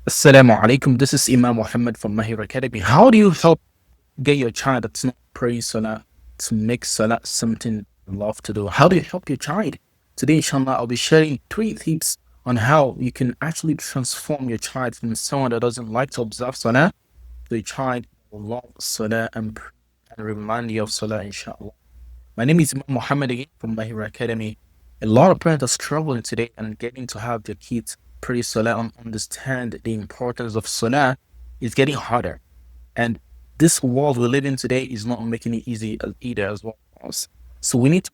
Assalamu alaikum. This is Imam Muhammad from Mahir Academy. How do you help get your child that's not praying Salah to make Salah something you love to do? How do you help your child? Today, inshallah, I'll be sharing 3 tips on how you can actually transform your child from someone that doesn't like to observe Salah to a child who will love Salah and remind you of Salah, inshallah. My name is Imam Muhammad again from Mahir Academy. A lot of parents are struggling today and getting to have their kids pray Salah and understand the importance of Salah is getting harder. And this world we live in today is not making it easy either as well. So we need to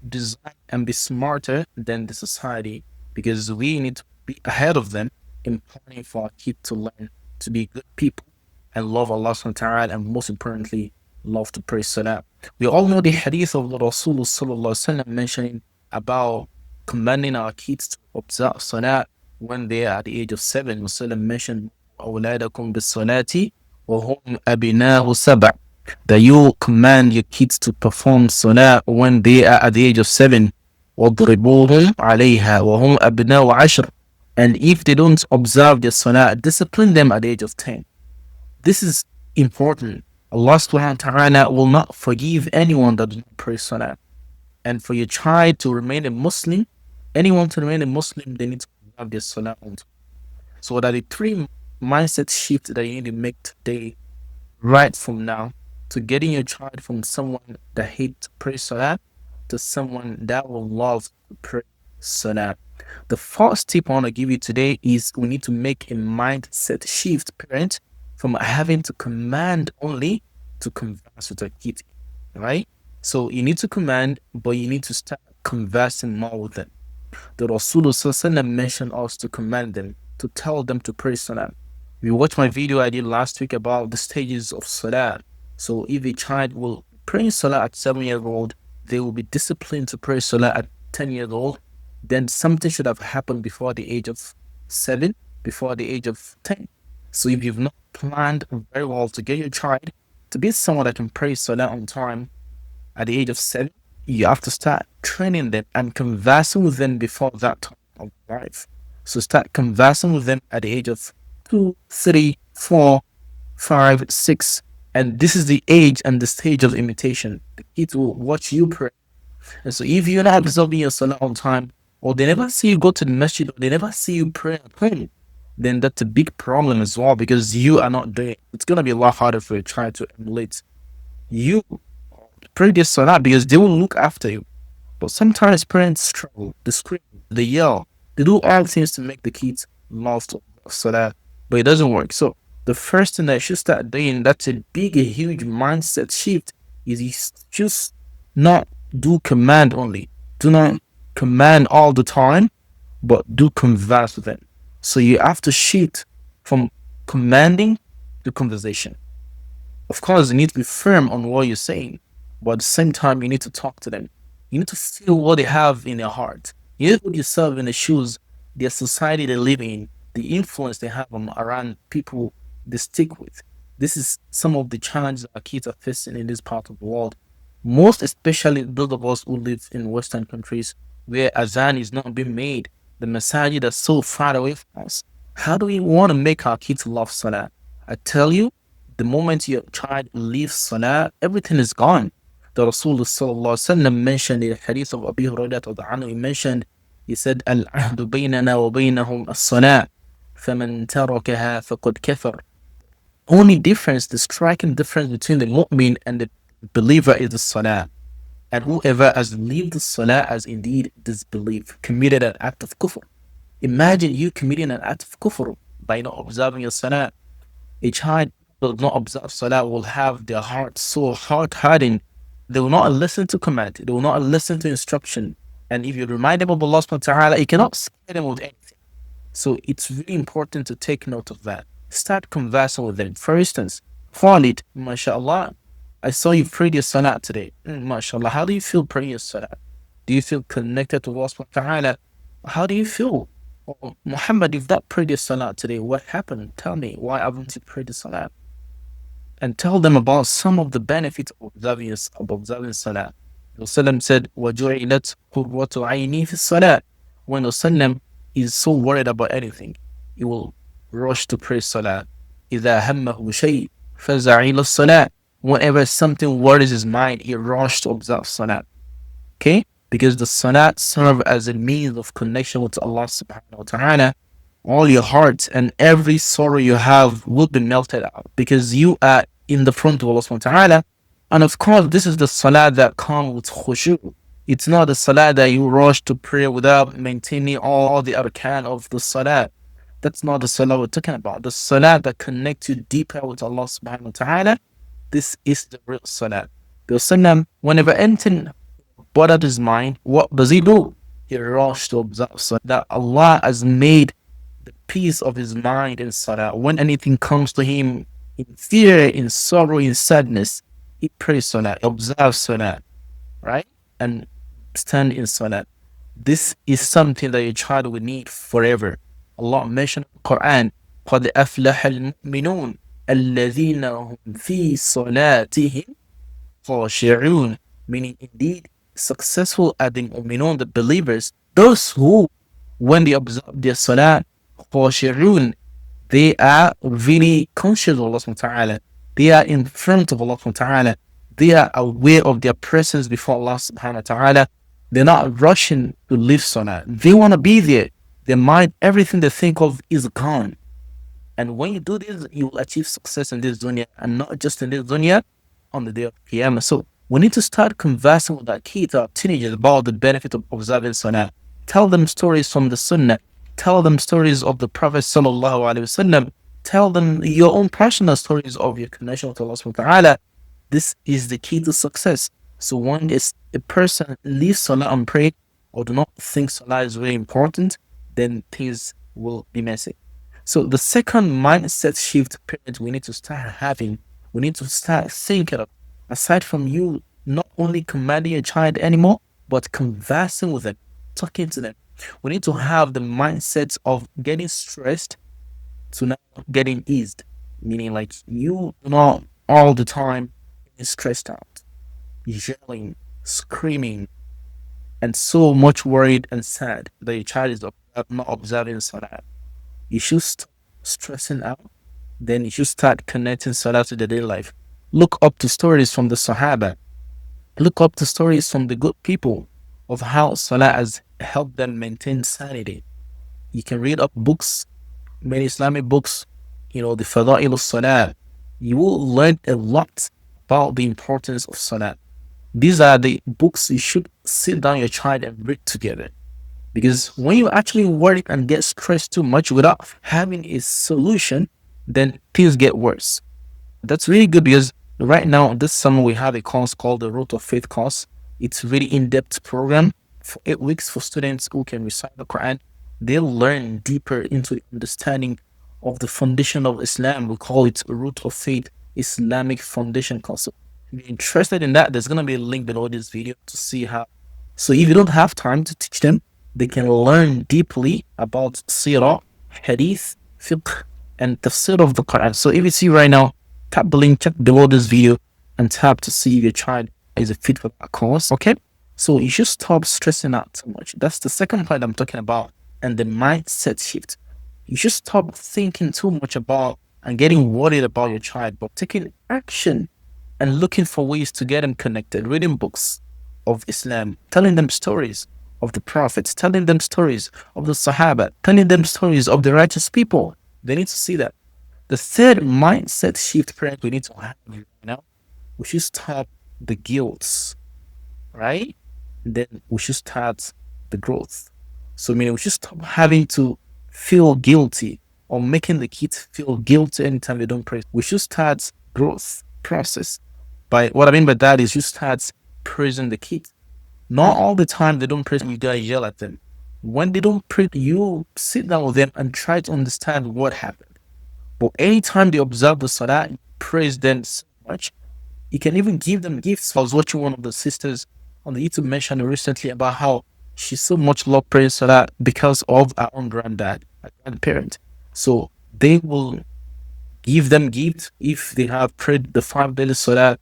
design and be smarter than the society because we need to be ahead of them in planning for our kids to learn to be good people and love Allah subhanahu wa ta'ala and most importantly, love to pray Salah. We all know the hadith of the Rasulullah sallallahu alaihi wasallam mentioning about commanding our kids to observe Salah when they are at the age of 7. Rasulullah mentioned أولادكم بالصلاة وهم أبناء سبع, that you command your kids to perform Salah when they are at the age of 7. وَاضْرِبُوهُمْ عَلَيْهَا وَهُمْ أَبْنَاءُ عَشْرٍ, and if they don't observe their Salah, discipline them at the age of 10. This is important. Allah subhanahu wa ta'ala will not forgive anyone that does not pray Salah. And for your child to remain a Muslim, anyone to remain a Muslim, they need to have their Salah on time. So that the 3 mindset shift that you need to make today, right from now, to getting your child from someone that hates to pray Salah to someone that will love to pray Salah. The first tip I want to give you today is we need to make a mindset shift, parent, from having to command only to converse with a kid, right? So you need to command, but you need to start conversing more with them. The Rasulullah mentioned us to command them, to tell them to pray Salah. You watched my video I did last week about the stages of Salah. So if a child will pray Salah at 7 years old, they will be disciplined to pray Salah at 10 years old. Then something should have happened before the age of 7, before the age of 10. So if you've not planned very well to get your child to be someone that can pray Salah on time at the age of 7, you have to start training them and conversing with them before that time of life. So start conversing with them at the age of 2, 3, 4, 5, 6. And this is the age and the stage of imitation. The kids will watch you pray. And so if you're not observing your Salah on time, or they never see you go to the masjid, or they never see you pray at home, then that's a big problem as well because you are not doing it. It's going to be a lot harder for a child to emulate you pray this Salah because they will look after you. But sometimes parents struggle, they scream, they yell, they do all things to make the kids love to Salah, but it doesn't work. So the first thing that you should start doing, that's a big, a huge mindset shift, is you just not do command only. Do not command all the time, but do converse with them. So you have to shift from commanding to conversation. Of course, you need to be firm on what you're saying, but at the same time, you need to talk to them. You need to feel what they have in their heart. You need to put yourself in the shoes, their society they live in, the influence they have on around people they stick with. This is some of the challenges our kids are facing in this part of the world. Most especially those of us who live in Western countries where azan is not being made. The masajid are so far away from us. How do we want to make our kids love Salah? I tell you, the moment your child leaves Salah, everything is gone. The Rasulullah sallallahu alaihi wasallam mentioned in the hadith of Abi Hurairah, he mentioned, he said, Al-ahdu baynana wa baynahum as-salah, faman tarakaha faqad kafar. Only difference, the striking difference between the mu'min and the believer is the Salah. And whoever has lived the Salah has indeed disbelieved, committed an act of kufr. Imagine you committing an act of kufr by not observing your Salah. A child who does not observe Salah will have their heart so hard-hardened. They will not listen to command. They will not listen to instruction. And if you remind them of Allah subhanahu wa ta'ala, you cannot scare them with anything. So it's really important to take note of that. Start conversing with them. For instance, Khalid, mashallah, I saw you pray your Salah today. Mashallah, how do you feel praying your Salah? Do you feel connected to Allah subhanahu wa ta'ala? How do you feel? Oh, Muhammad, if that prayed your Salah today, what happened? Tell me, why haven't you prayed the Salah? And tell them about some of the benefits of observing Salah. Rasulullah said, وَجُعِلَتْ قُرَّةُ عَيْنِي فِي الصَّلَاةِ. When Rasulullah is so worried about anything, he will rush to pray salah. إذا همه شيء فزع إلى الصلاة. Whenever something worries his mind, he rushed to observe salah. Okay? Because the salah serve as a means of connection with Allah subhanahu wa ta'ala. All your heart and every sorrow you have will be melted out because you are in the front of Allah subhanahu wa ta'ala. And of course, this is the salah that comes with khushu'. It's not the salah that you rush to pray without maintaining all the arkan of the salah. That's not the salah we're talking about. The salah that connects you deeper with Allah subhanahu wa ta'ala. This is the real salah. The salah, whenever anything bothered his mind, what does he do? He rushes to observe salah. That Allah has made the peace of his mind in salah. When anything comes to him in fear, in sorrow, in sadness, he prays salah, observes salah, right? And stand in salah. This is something that your child will need forever. Allah mentioned in the Quran, قَدْ أَفْلَحَ الْمُؤْمِنُونَ الَّذِينَ هُمْ فِي صَلَاتِهِمْ خَاشِعُونَ. Meaning, indeed, successful are the mu'minun, the believers, those who, when they observe their salah, خاشعون, they are really conscious of Allah subhanahu wa ta'ala. They are in front of Allah subhanahu wa ta'ala. They are aware of their presence before Allah subhanahu wa ta'ala. They're not rushing to leave salah. They want to be there. Their mind, everything they think of is gone. And when you do this, you will achieve success in this dunya, and not just in this dunya, on the day of Qiyamah. So we need to start conversing with our kids, our teenagers, about the benefit of observing salah. Tell them stories from the sunnah. Tell them stories of the Prophet sallallahu alaihi wasallam. Tell them your own personal stories of your connection with Allah subhanahu wa ta'ala. This is the key to success. So when a person leaves salah unprayed or do not think salah is very important, then things will be messy. So the second mindset shift parents we need to start having, we need to start thinking of, aside from you not only commanding your child anymore, but conversing with them, talking to them. We need to have the mindset of getting stressed to now getting eased. Meaning like you not all the time stressed out, yelling, screaming, and so much worried and sad that your child is not observing salah. You should stop stressing out. Then you should start connecting salah to the daily life. Look up to stories from the Sahaba. Look up to stories from the good people of how salah has helped them maintain sanity. You can read up books, many Islamic books, the Fada'il al-Salah. You will learn a lot about the importance of salah. These are the books you should sit down your child and read together. Because when you actually worry and get stressed too much without having a solution, then things get worse. That's really good because right now, this summer, we have a course called the Root of Faith course. It's a really in-depth program for 8 weeks for students who can recite the Quran. They'll learn deeper into the understanding of the foundation of Islam. We call it Root of Faith Islamic Foundation course. So if you're interested in that, there's going to be a link below this video to see how. So if you don't have time to teach them, they can learn deeply about Sirah, Hadith, Fiqh, and Tafsir of the Quran. So if you see right now, tap the link, check below this video, and tap to see if your child is a fit for that course. Okay? So you should stop stressing out too much. That's the second point I'm talking about, and the mindset shift. You should stop thinking too much about and getting worried about your child, but taking action and looking for ways to get them connected, reading books of Islam, telling them stories of the prophets, telling them stories of the Sahaba, telling them stories of the righteous people. They need to see that. The third mindset shift parent we need to have now, we should stop the guilt, right? Then we should start the growth. So meaning we should stop having to feel guilty or making the kids feel guilty anytime they don't pray. We should start growth process. By what I mean by that is you start praising the kids. Not all the time they don't pray, you gotta yell at them. When they don't pray, you sit down with them and try to understand what happened. But anytime they observe the salah, you praise them so much. You can even give them gifts. I was watching one of the sisters on the YouTube mention recently about how she so much loved praying salah because of her own granddad, a grandparent. So they will give them gifts if they have prayed the 5 daily salah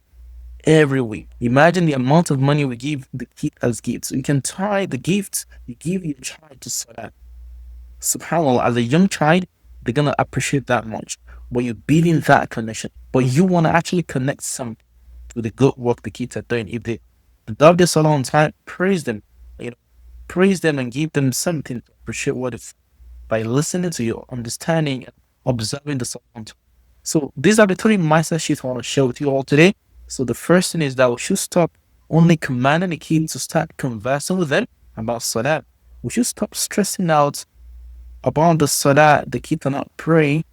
every week. Imagine the amount of money we give the kid as gifts. So you can tie the gifts you give your child to salah. SubhanAllah, as a young child, they're gonna appreciate that much. But you're building that connection. But you want to actually connect some to the good work the kids are doing. If they love this a long time, praise them. You know, praise them and give them something to appreciate what if by listening to you, understanding and observing the song. So these are the three mindset shifts I want to share with you all today. So the first thing is that we should stop only commanding the kids to start conversing with them about Salat. We should stop stressing out about the Salat the kids are not praying,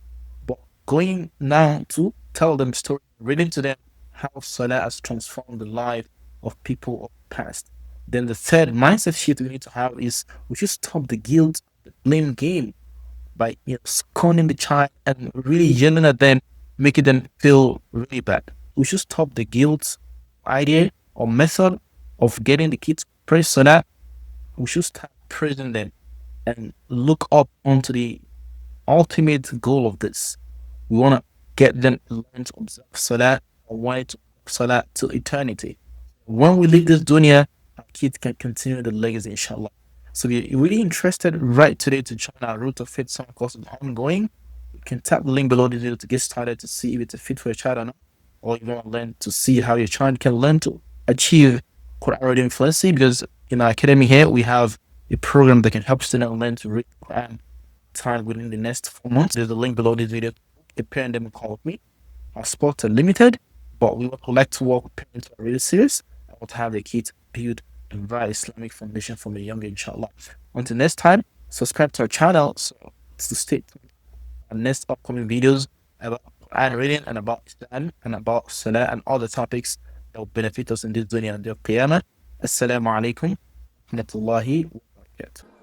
but going now to tell them story, reading to them how Salat has transformed the life of people of the past. Then the third mindset shift we need to have is we should stop the guilt, the blame game by scorning the child and really yelling at them, making them feel really bad. We should stop the guilt idea or method of getting the kids praised so that we should start praising them and look up onto the ultimate goal of this. We want to get them to learn to observe Salat or want to Salat to eternity. When we leave this dunya, our kids can continue the legacy, inshallah. So if you're really interested right today to join our Root of Faith summer course is ongoing, you can tap the link below the video to get started to see if it's a fit for your child or not. Or you want to learn to see how your child can learn to achieve Quran reading fluency, because in our academy here we have a program that can help students learn to read Quran time within the next 4 months. There's a link below this video. A parent them call with me. Our spots are limited, but we would like to work with parents who are really serious. I want to have the kids build a very Islamic foundation from a young age, inshallah. Until next time, subscribe to our channel so to stay tuned for our next upcoming videos about Quran reading and about Islam and about Salah and other topics that will benefit us in this dunya and the Qiyamah. Assalamu alaikum wa rahmatullahi wa barakatuh.